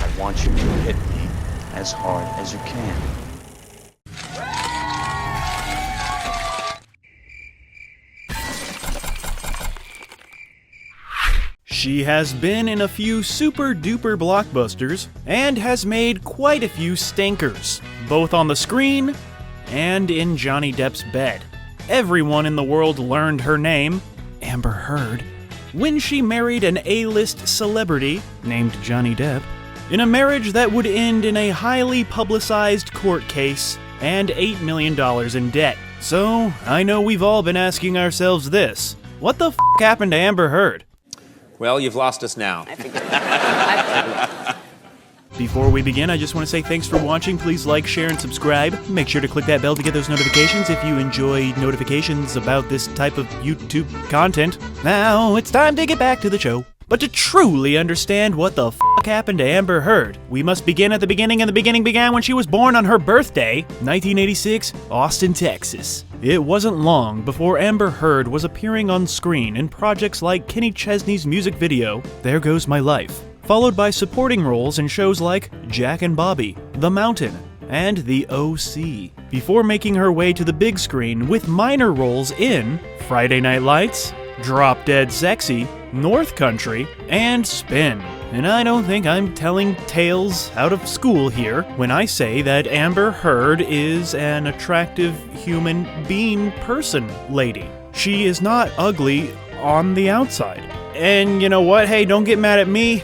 I want you to hit me as hard as you can. She has been in a few super-duper blockbusters and has made quite a few stinkers, both on the screen and in Johnny Depp's bed. Everyone in the world learned her name, Amber Heard, when she married an A-list celebrity named Johnny Depp, in a marriage that would end in a highly publicized court case and $8 million in debt. So, I know we've all been asking ourselves this: what the f*** happened to Amber Heard? Well, you've lost us now. Before we begin, I just want to say thanks for watching. Please like, share, and subscribe. Make sure to click that bell to get those notifications if you enjoy notifications about this type of YouTube content. Now, it's time to get back to the show. But to truly understand what the f*** happened to Amber Heard, we must begin at the beginning, and the beginning began when she was born on her birthday, 1986, Austin, Texas. It wasn't long before Amber Heard was appearing on screen in projects like Kenny Chesney's music video, There Goes My Life, followed by supporting roles in shows like Jack and Bobby, The Mountain, and The O.C., before making her way to the big screen with minor roles in Friday Night Lights, Drop Dead Sexy, North Country, and Spin. And I don't think I'm telling tales out of school here when I say that Amber Heard is an attractive human being person lady. She is not ugly on the outside. And you know what? Hey, don't get mad at me.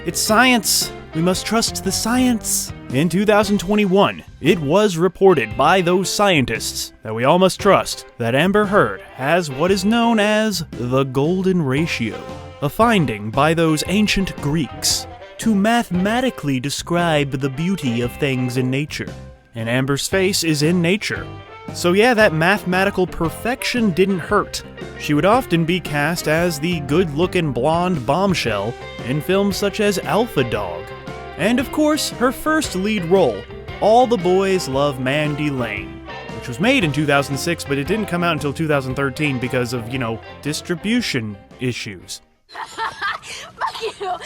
It's science. We must trust the science. In 2021, it was reported by those scientists that we all must trust that Amber Heard has what is known as the golden ratio, a finding by those ancient Greeks to mathematically describe the beauty of things in nature. And Amber's face is in nature. So yeah, that mathematical perfection didn't hurt. She would often be cast as the good-looking blonde bombshell in films such as Alpha Dog. And of course, her first lead role, All the Boys Love Mandy Lane, which was made in 2006, but it didn't come out until 2013 because of, distribution issues. Fuck you!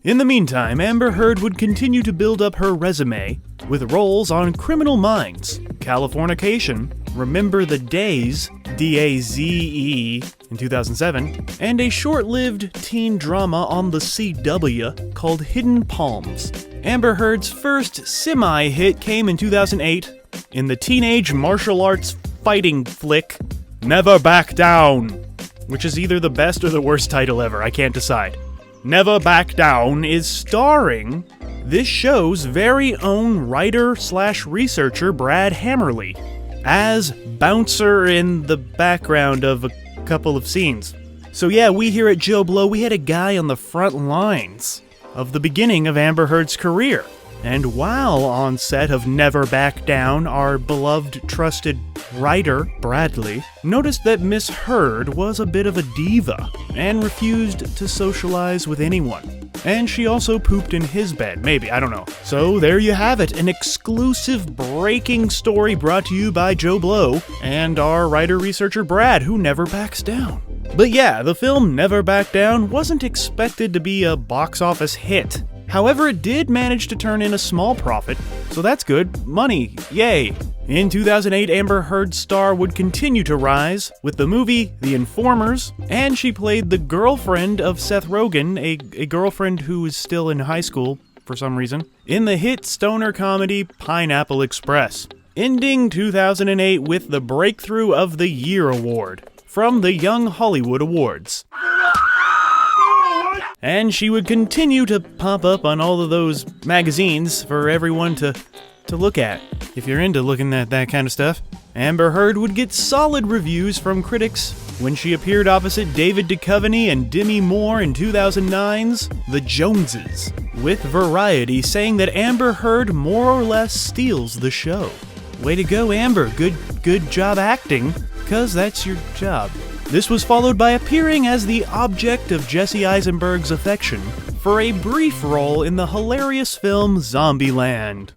In the meantime, Amber Heard would continue to build up her resume with roles on Criminal Minds, Californication, Remember the Days, D-A-Z-E, in 2007, and a short-lived teen drama on the CW called Hidden Palms. Amber Heard's first semi-hit came in 2008 in the teenage martial arts fighting flick, Never Back Down, which is either the best or the worst title ever, I can't decide. Never Back Down is starring this show's very own writer/researcher Brad Hammerly as bouncer in the background of a couple of scenes. So yeah, we here at JoBlo, we had a guy on the front lines of the beginning of Amber Heard's career. And while on set of Never Back Down, our beloved, trusted writer, Bradley, noticed that Miss Heard was a bit of a diva and refused to socialize with anyone. And she also pooped in his bed, maybe, I don't know. So there you have it, an exclusive breaking story brought to you by JoBlo and our writer-researcher Brad, who never backs down. But yeah, the film Never Back Down wasn't expected to be a box office hit. However, it did manage to turn in a small profit, so that's good. Money, yay! In 2008, Amber Heard's star would continue to rise with the movie The Informers, and she played the girlfriend of Seth Rogen, a girlfriend who is still in high school for some reason, in the hit stoner comedy Pineapple Express, ending 2008 with the Breakthrough of the Year award from the Young Hollywood Awards. And she would continue to pop up on all of those magazines for everyone to look at. If you're into looking at that kind of stuff. Amber Heard would get solid reviews from critics when she appeared opposite David Duchovny and Demi Moore in 2009's The Joneses, with Variety saying that Amber Heard more or less steals the show. Way to go, Amber. Good job acting, 'cause that's your job. This was followed by appearing as the object of Jesse Eisenberg's affection for a brief role in the hilarious film Zombieland.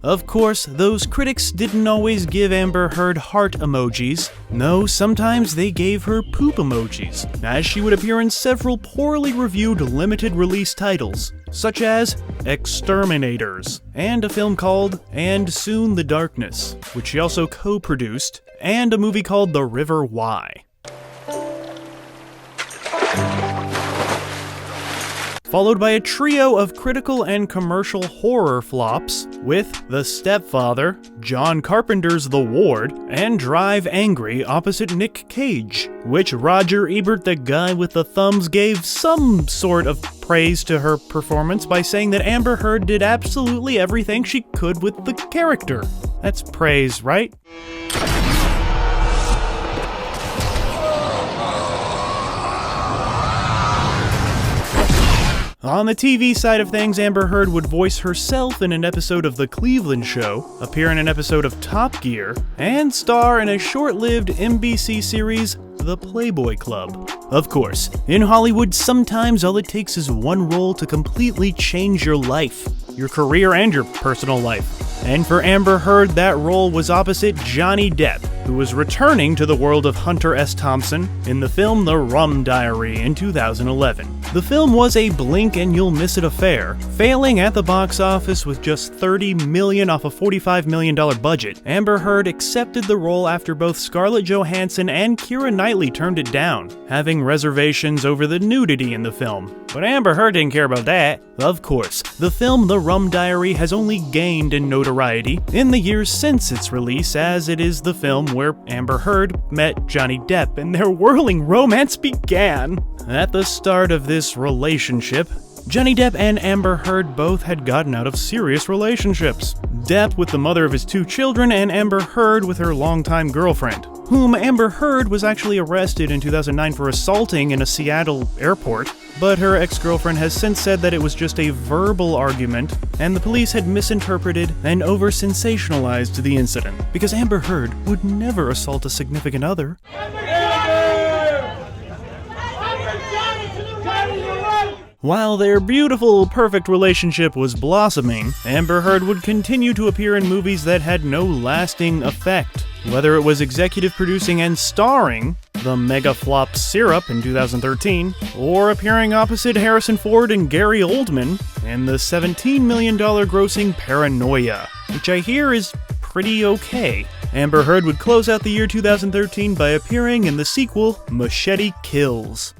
Of course, those critics didn't always give Amber Heard heart emojis. No, sometimes they gave her poop emojis, as she would appear in several poorly reviewed limited release titles, such as Exterminators, and a film called And Soon the Darkness, which she also co-produced, and a movie called The River Why. Followed by a trio of critical and commercial horror flops with The Stepfather, John Carpenter's The Ward, and Drive Angry opposite Nick Cage, which Roger Ebert, the guy with the thumbs, gave some sort of praise to her performance by saying that Amber Heard did absolutely everything she could with the character. That's praise, right? On the TV side of things, Amber Heard would voice herself in an episode of The Cleveland Show, appear in an episode of Top Gear, and star in a short-lived NBC series, The Playboy Club. Of course, in Hollywood, sometimes all it takes is one role to completely change your life, your career and your personal life. And for Amber Heard, that role was opposite Johnny Depp, who was returning to the world of Hunter S. Thompson in the film The Rum Diary in 2011. The film was a blink-and-you'll-miss-it affair, failing at the box office with just $30 million off a $45 million budget. Amber Heard accepted the role after both Scarlett Johansson and Keira Knightley turned it down, having reservations over the nudity in the film. But Amber Heard didn't care about that. Of course, the film The Rum Diary has only gained in notoriety in the years since its release, as it is the film where Amber Heard met Johnny Depp and their whirling romance began. At the start of this relationship, Johnny Depp and Amber Heard both had gotten out of serious relationships. Depp with the mother of his 2 children, and Amber Heard with her longtime girlfriend, whom Amber Heard was actually arrested in 2009 for assaulting in a Seattle airport, but her ex-girlfriend has since said that it was just a verbal argument, and the police had misinterpreted and over-sensationalized the incident, because Amber Heard would never assault a significant other. While their beautiful, perfect relationship was blossoming, Amber Heard would continue to appear in movies that had no lasting effect. Whether it was executive producing and starring the mega flop Syrup in 2013, or appearing opposite Harrison Ford and Gary Oldman in the $17 million grossing Paranoia, which I hear is pretty okay. Amber Heard would close out the year 2013 by appearing in the sequel Machete Kills.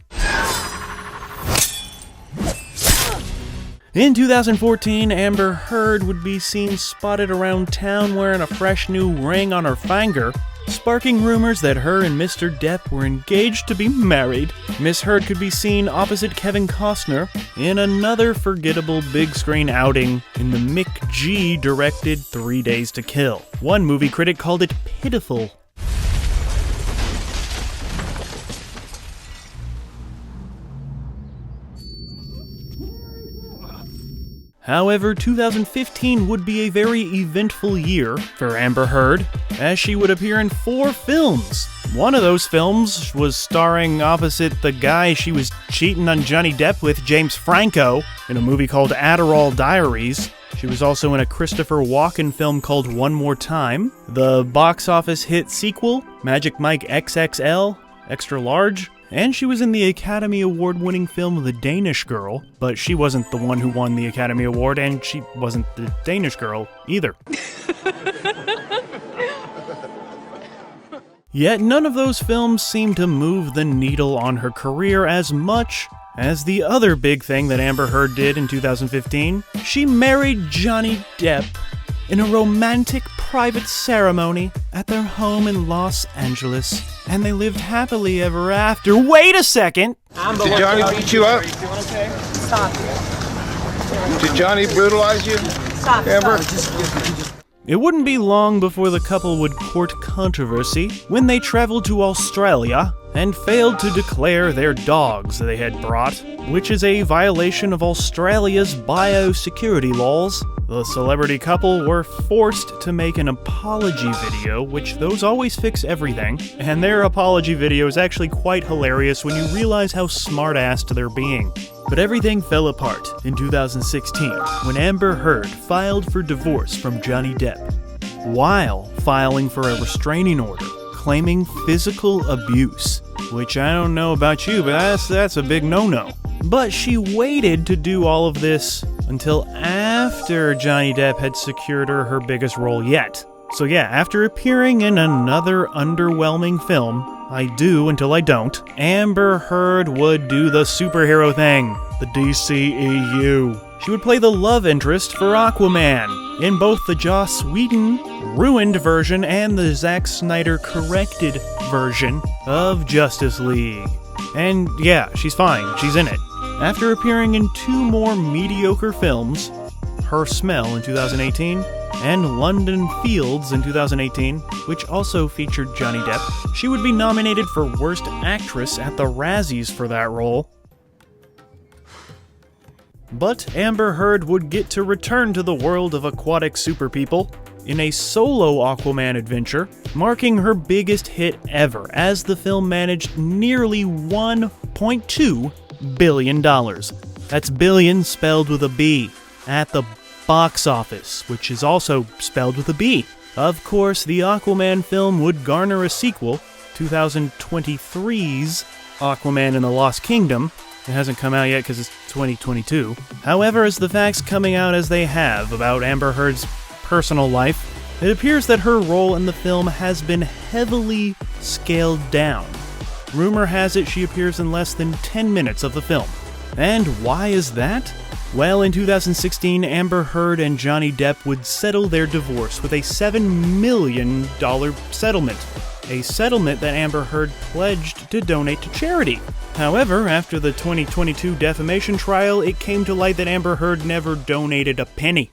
In 2014, Amber Heard would be seen spotted around town wearing a fresh new ring on her finger, sparking rumors that her and Mr. Depp were engaged to be married. Miss Heard could be seen opposite Kevin Costner in another forgettable big screen outing in the Mick G directed 3 Days to Kill. One movie critic called it pitiful. However, 2015 would be a very eventful year for Amber Heard, as she would appear in 4 films. One of those films was starring opposite the guy she was cheating on Johnny Depp with, James Franco, in a movie called Adderall Diaries. She was also in a Christopher Walken film called One More Time, the box office hit sequel, Magic Mike XXL, Extra Large, and she was in the Academy Award-winning film The Danish Girl, but she wasn't the one who won the Academy Award, and she wasn't the Danish girl either. Yet none of those films seemed to move the needle on her career as much as the other big thing that Amber Heard did in 2015. She married Johnny Depp in a romantic private ceremony at their home in Los Angeles, and they lived happily ever after. Wait a second! Did Johnny beat you up? Stop. Did Johnny brutalize you? Stop. Amber? It wouldn't be long before the couple would court controversy when they traveled to Australia and failed to declare their dogs they had brought, which is a violation of Australia's biosecurity laws. The celebrity couple were forced to make an apology video, which those always fix everything, and their apology video is actually quite hilarious when you realize how smart-assed they're being. But everything fell apart in 2016 when Amber Heard filed for divorce from Johnny Depp, while filing for a restraining order claiming physical abuse, which I don't know about you, but that's a big no-no. But she waited to do all of this until after Johnny Depp had secured her biggest role yet. So yeah, after appearing in another underwhelming film, I Do Until I Don't, Amber Heard would do the superhero thing, the DCEU. She would play the love interest for Aquaman in both the Joss Whedon ruined version and the Zack Snyder corrected version of Justice League. And yeah, she's fine, she's in it. After appearing in 2 more mediocre films, Her Smell in 2018 and London Fields in 2018, which also featured Johnny Depp, she would be nominated for Worst Actress at the Razzies for that role. But Amber Heard would get to return to the world of aquatic superpeople in a solo Aquaman adventure, marking her biggest hit ever, as the film managed nearly $1.2 billion. That's billion spelled with a B, at the box office, which is also spelled with a B. Of course, the Aquaman film would garner a sequel, 2023's Aquaman and the Lost Kingdom. It hasn't come out yet because it's 2022. However, as the facts coming out as they have about Amber Heard's personal life, it appears that her role in the film has been heavily scaled down. Rumor has it she appears in less than 10 minutes of the film. And why is that? Well, in 2016, Amber Heard and Johnny Depp would settle their divorce with a $7 million settlement. A settlement that Amber Heard pledged to donate to charity. However, after the 2022 defamation trial, it came to light that Amber Heard never donated a penny.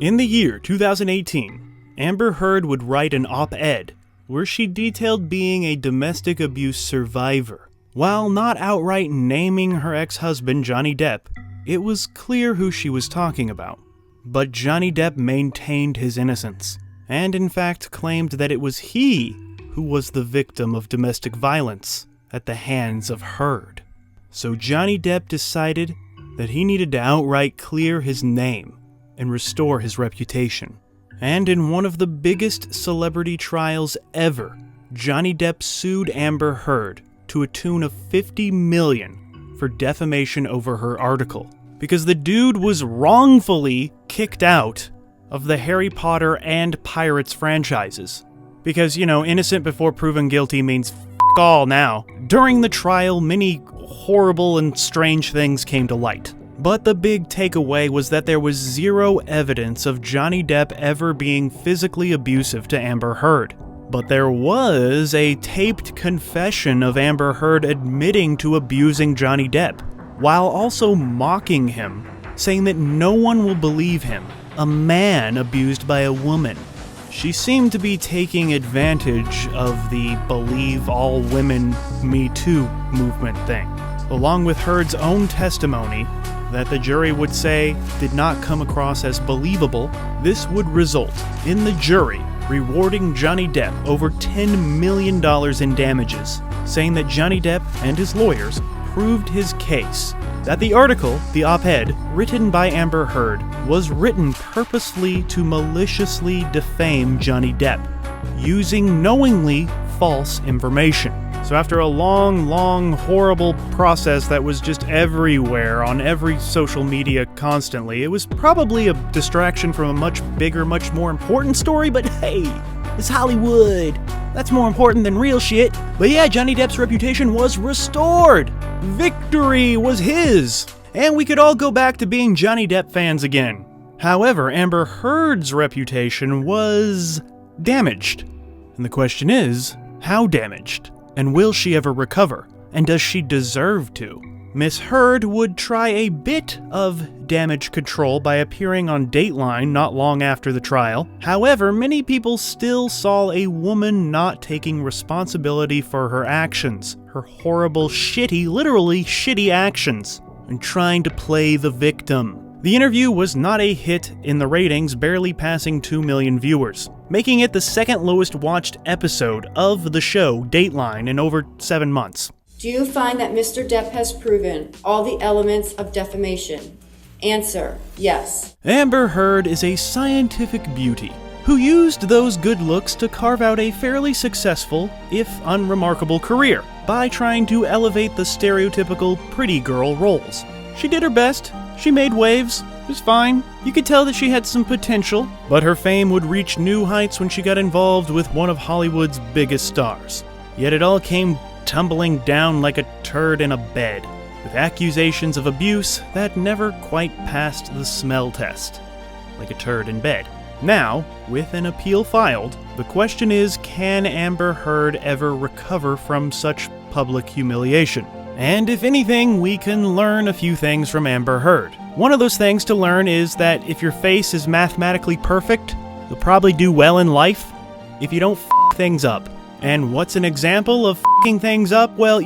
In the year 2018, Amber Heard would write an op-ed where she detailed being a domestic abuse survivor. While not outright naming her ex-husband Johnny Depp, it was clear who she was talking about. But Johnny Depp maintained his innocence, and in fact claimed that it was he who was the victim of domestic violence at the hands of Heard. So Johnny Depp decided that he needed to outright clear his name and restore his reputation. And in one of the biggest celebrity trials ever, Johnny Depp sued Amber Heard to a tune of $50 million for defamation over her article, because the dude was wrongfully kicked out of the Harry Potter and Pirates franchises. Because, you know, innocent before proven guilty means f*** all now. During the trial, many horrible and strange things came to light. But the big takeaway was that there was zero evidence of Johnny Depp ever being physically abusive to Amber Heard. But there was a taped confession of Amber Heard admitting to abusing Johnny Depp, while also mocking him, saying that no one will believe him, a man abused by a woman. She seemed to be taking advantage of the believe all women Me Too movement thing, along with Heard's own testimony that the jury would say did not come across as believable. This would result in the jury rewarding Johnny Depp over $10 million in damages, saying that Johnny Depp and his lawyers proved his case, that the article, the op-ed, written by Amber Heard, was written purposely to maliciously defame Johnny Depp, using knowingly false information. So after a long, horrible process that was just everywhere on every social media constantly, it was probably a distraction from a much bigger, much more important story, but hey, it's Hollywood. That's more important than real shit. But yeah, Johnny Depp's reputation was restored. Victory was his. And we could all go back to being Johnny Depp fans again. However, Amber Heard's reputation was damaged. And the question is, how damaged? And will she ever recover? And does she deserve to? Miss Heard would try a bit of damage control by appearing on Dateline not long after the trial. However, many people still saw a woman not taking responsibility for her actions, her horrible, shitty, literally shitty actions. and trying to play the victim. The interview was not a hit in the ratings, barely passing 2 million viewers, making it the second lowest watched episode of the show Dateline in over 7 months. Do you find that Mr. Depp has proven all the elements of defamation? Answer, yes. Amber Heard is a scientific beauty who used those good looks to carve out a fairly successful, if unremarkable, career by trying to elevate the stereotypical pretty girl roles. She did her best. She made waves. It was fine. You could tell that she had some potential, but her fame would reach new heights when she got involved with one of Hollywood's biggest stars. Yet it all came tumbling down like a turd in a bed, with accusations of abuse that never quite passed the smell test, like a turd in bed. Now, with an appeal filed, the question is, can Amber Heard ever recover from such public humiliation? And if anything, we can learn a few things from Amber Heard. One of those things to learn is that if your face is mathematically perfect, you'll probably do well in life if you don't f**k things up. And what's an example of f**king things up? Well,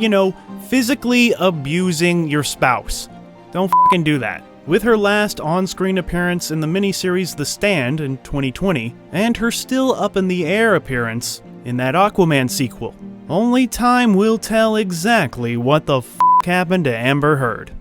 physically abusing your spouse. Don't f**king do that. With her last on-screen appearance in the miniseries The Stand in 2020, and her still up-in-the-air appearance in that Aquaman sequel, only time will tell exactly what the f**k happened to Amber Heard.